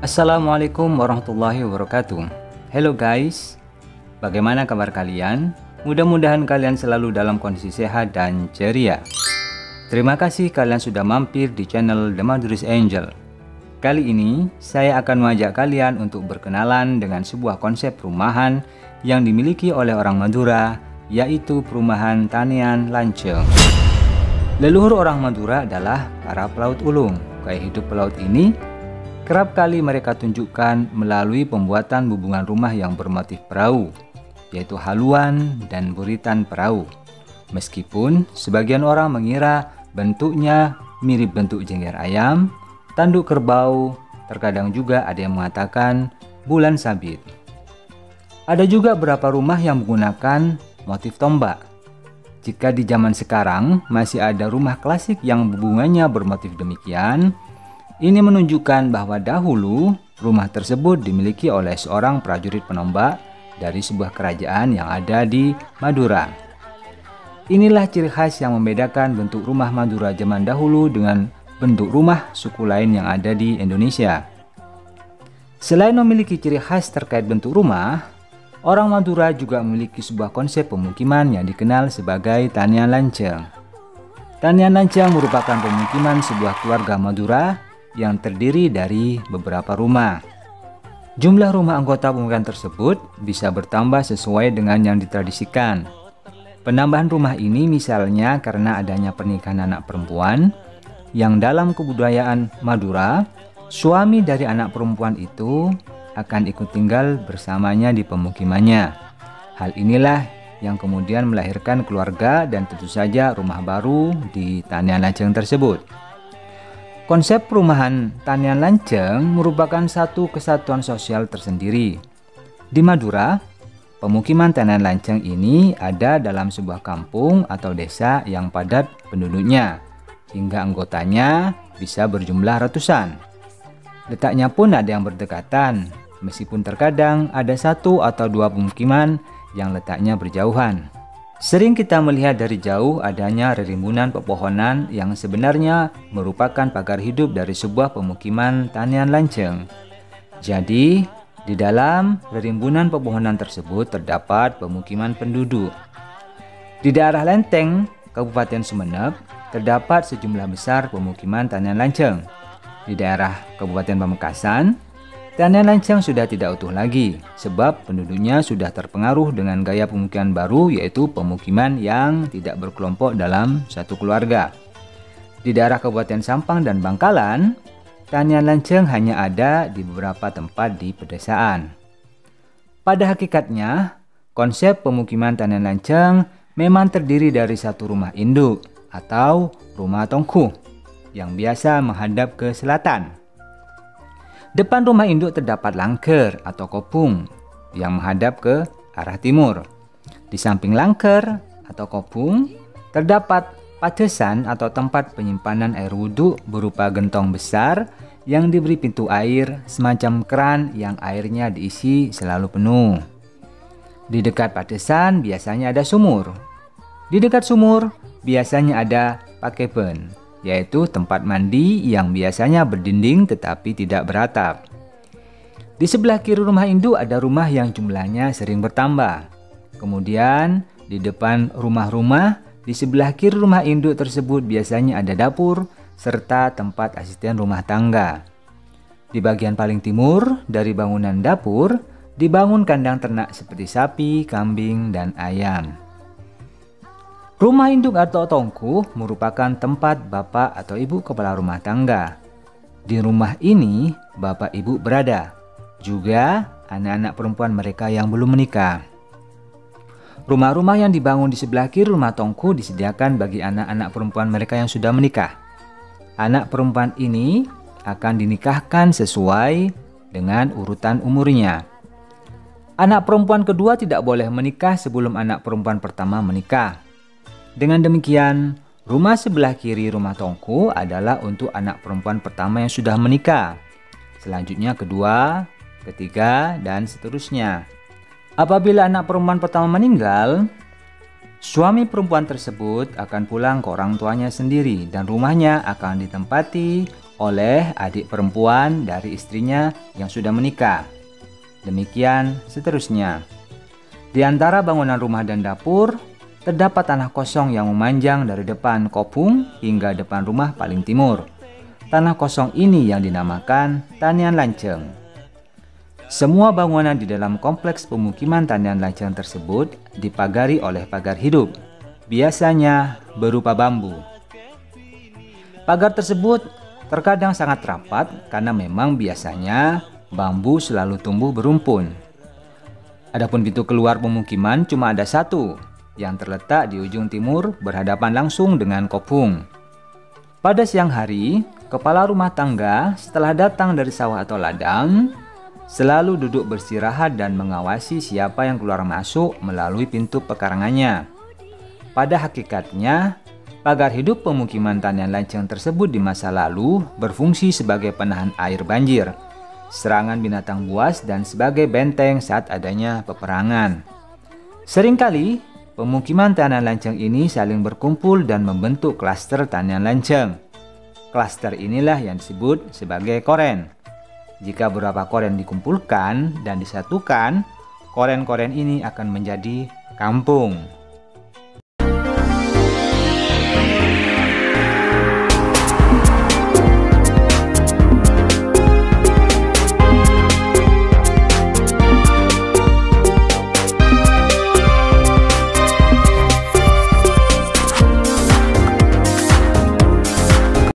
Assalamualaikum warahmatullahi wabarakatuh. Hello guys, bagaimana kabar kalian? Mudah-mudahan kalian selalu dalam kondisi sehat dan ceria. Terima kasih kalian sudah mampir di channel The Maduris Angel. Kali ini saya akan mengajak kalian untuk berkenalan dengan sebuah konsep perumahan yang dimiliki oleh orang Madura, yaitu perumahan Tanian Lanceng. Leluhur orang Madura adalah para pelaut ulung. Gaya hidup pelaut ini kerap kali mereka tunjukkan melalui pembuatan hubungan rumah yang bermotif perahu, yaitu haluan dan buritan perahu. Meskipun sebagian orang mengira bentuknya mirip bentuk jengger ayam, tanduk kerbau, terkadang juga ada yang mengatakan bulan sabit. Ada juga beberapa rumah yang menggunakan motif tombak. Jika di zaman sekarang masih ada rumah klasik yang hubungannya bermotif demikian, ini menunjukkan bahwa dahulu rumah tersebut dimiliki oleh seorang prajurit penombak dari sebuah kerajaan yang ada di Madura. Inilah ciri khas yang membedakan bentuk rumah Madura zaman dahulu dengan bentuk rumah suku lain yang ada di Indonesia. Selain memiliki ciri khas terkait bentuk rumah, orang Madura juga memiliki sebuah konsep pemukiman yang dikenal sebagai Tanian Lanceng. Tanian Lanceng merupakan pemukiman sebuah keluarga Madura yang terdiri dari beberapa rumah. Jumlah rumah anggota pemukiman tersebut bisa bertambah sesuai dengan yang ditradisikan. Penambahan rumah ini misalnya karena adanya pernikahan anak perempuan, yang dalam kebudayaan Madura, suami dari anak perempuan itu akan ikut tinggal bersamanya di pemukimannya. Hal inilah yang kemudian melahirkan keluarga dan tentu saja rumah baru di Tanian Lanceng tersebut. Konsep perumahan Tanian Lanceng merupakan satu kesatuan sosial tersendiri. Di Madura, pemukiman Tanian Lanceng ini ada dalam sebuah kampung atau desa yang padat penduduknya, hingga anggotanya bisa berjumlah ratusan. Letaknya pun ada yang berdekatan, meskipun terkadang ada satu atau dua pemukiman yang letaknya berjauhan. Sering kita melihat dari jauh adanya rimbunan pepohonan yang sebenarnya merupakan pagar hidup dari sebuah pemukiman Tanian Lanceng. Jadi, di dalam rimbunan pepohonan tersebut terdapat pemukiman penduduk. Di daerah Lenteng, Kabupaten Sumeneb, terdapat sejumlah besar pemukiman Tanian Lanceng. Di daerah Kabupaten Pamekasan, Tanian Lanceng sudah tidak utuh lagi, sebab penduduknya sudah terpengaruh dengan gaya pemukiman baru, yaitu pemukiman yang tidak berkelompok dalam satu keluarga. Di daerah Kabupaten Sampang dan Bangkalan, Tanian Lanceng hanya ada di beberapa tempat di pedesaan. Pada hakikatnya, konsep pemukiman Tanian Lanceng memang terdiri dari satu rumah induk atau rumah tongku yang biasa menghadap ke selatan. Depan rumah induk terdapat langker atau kopung yang menghadap ke arah timur. Di samping langker atau kopung terdapat padesan atau tempat penyimpanan air wudhu berupa gentong besar yang diberi pintu air semacam keran yang airnya diisi selalu penuh. Di dekat padesan biasanya ada sumur. Di dekat sumur biasanya ada pakeben, yaitu tempat mandi yang biasanya berdinding tetapi tidak beratap. Di sebelah kiri rumah induk ada rumah yang jumlahnya sering bertambah. Kemudian di depan rumah-rumah di sebelah kiri rumah induk tersebut biasanya ada dapur serta tempat asisten rumah tangga. Di bagian paling timur dari bangunan dapur dibangun kandang ternak seperti sapi, kambing, dan ayam. Rumah induk atau tongku merupakan tempat bapak atau ibu kepala rumah tangga. Di rumah ini bapak ibu berada, juga anak-anak perempuan mereka yang belum menikah. Rumah-rumah yang dibangun di sebelah kiri rumah tongku disediakan bagi anak-anak perempuan mereka yang sudah menikah. Anak perempuan ini akan dinikahkan sesuai dengan urutan umurnya. Anak perempuan kedua tidak boleh menikah sebelum anak perempuan pertama menikah. Dengan demikian, rumah sebelah kiri rumah tongku adalah untuk anak perempuan pertama yang sudah menikah. Selanjutnya kedua, ketiga, dan seterusnya. Apabila anak perempuan pertama meninggal, suami perempuan tersebut akan pulang ke orang tuanya sendiri dan rumahnya akan ditempati oleh adik perempuan dari istrinya yang sudah menikah. Demikian seterusnya. Di antara bangunan rumah dan dapur, terdapat tanah kosong yang memanjang dari depan kopung hingga depan rumah paling timur. Tanah kosong ini yang dinamakan Tanian Lanceng. Semua bangunan di dalam kompleks pemukiman Tanian Lanceng tersebut dipagari oleh pagar hidup, biasanya berupa bambu. Pagar tersebut terkadang sangat rapat karena memang biasanya bambu selalu tumbuh berumpun. Adapun pintu keluar pemukiman cuma ada satu, yang terletak di ujung timur berhadapan langsung dengan kopung. Pada siang hari, kepala rumah tangga setelah datang dari sawah atau ladang selalu duduk beristirahat dan mengawasi siapa yang keluar masuk melalui pintu pekarangannya. Pada hakikatnya, pagar hidup pemukiman Tanian Lanceng tersebut di masa lalu berfungsi sebagai penahan air banjir, serangan binatang buas, dan sebagai benteng saat adanya peperangan. Seringkali, pemukiman Tanian Lanceng ini saling berkumpul dan membentuk klaster Tanian Lanceng. Klaster inilah yang disebut sebagai koren. Jika beberapa koren dikumpulkan dan disatukan, koren-koren ini akan menjadi kampung.